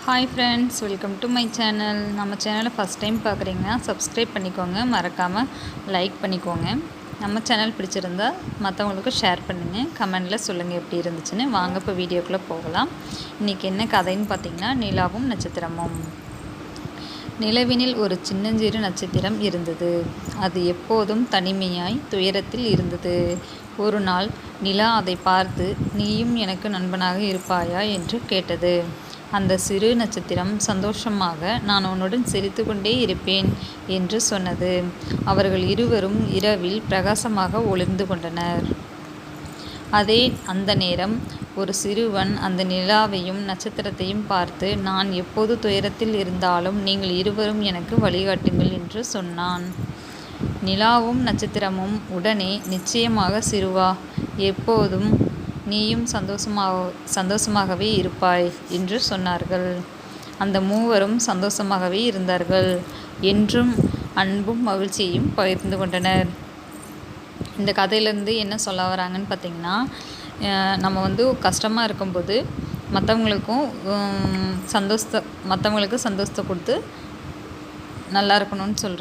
Hi friends, welcome to my channel. நம்ம சேனலை first time பார்க்குறீங்கன்னா சப்ஸ்கிரைப் பண்ணிக்கோங்க, மறக்காமல் லைக் பண்ணிக்கோங்க. நம்ம சேனல் பிடிச்சிருந்தா மற்றவங்களுக்கு ஷேர் பண்ணுங்கள், கமெண்டில் சொல்லுங்கள் எப்படி இருந்துச்சுன்னு. வாங்க இப்போ வீடியோக்குள்ளே போகலாம். இன்றைக்கி என்ன கதைன்னு பார்த்திங்கன்னா, நிலாவும் நட்சத்திரமும். நிலவினில் ஒரு சின்னஞ்சிறு நட்சத்திரம் இருந்தது. அது எப்போதும் தனிமையாய் துயரத்தில் இருந்தது. ஒரு நாள் நிலா அதை பார்த்து, நீயும் எனக்கு நண்பனாக இருப்பாயா என்று கேட்டது. அந்த சிறு நட்சத்திரம் சந்தோஷமாக, நான் உன்னுடன் சிரித்து கொண்டே இருப்பேன் என்று சொன்னது. அவர்கள் இருவரும் இரவில் பிரகாசமாக ஒளிர்ந்து கொண்டனர். அந்த நேரம் ஒரு சிறுவன் அந்த நிலாவையும் நட்சத்திரத்தையும் பார்த்து, நான் எப்போது துயரத்தில் இருந்தாலும் நீங்கள் இருவரும் எனக்கு வழிகாட்டுங்கள் என்று சொன்னான். நிலாவும் நட்சத்திரமும் உடனே, நிச்சயமாக சிறுவா, எப்போதும் நீயும் சந்தோஷமாகவே இருப்பாய் என்று சொன்னார்கள். அந்த மூவரும் சந்தோஷமாகவே இருந்தார்கள். என்றும் அன்பும் மகிழ்ச்சியையும் பகிர்ந்து கொண்டனர். இந்த கதையிலேருந்து என்ன சொல்ல வராங்கன்னு பார்த்திங்கன்னா, நம்ம கஷ்டமாக இருக்கும்போது மற்றவங்களுக்கு சந்தோஷத்தை கொடுத்து நல்லா இருக்கணும்னு சொல்கிறாங்க.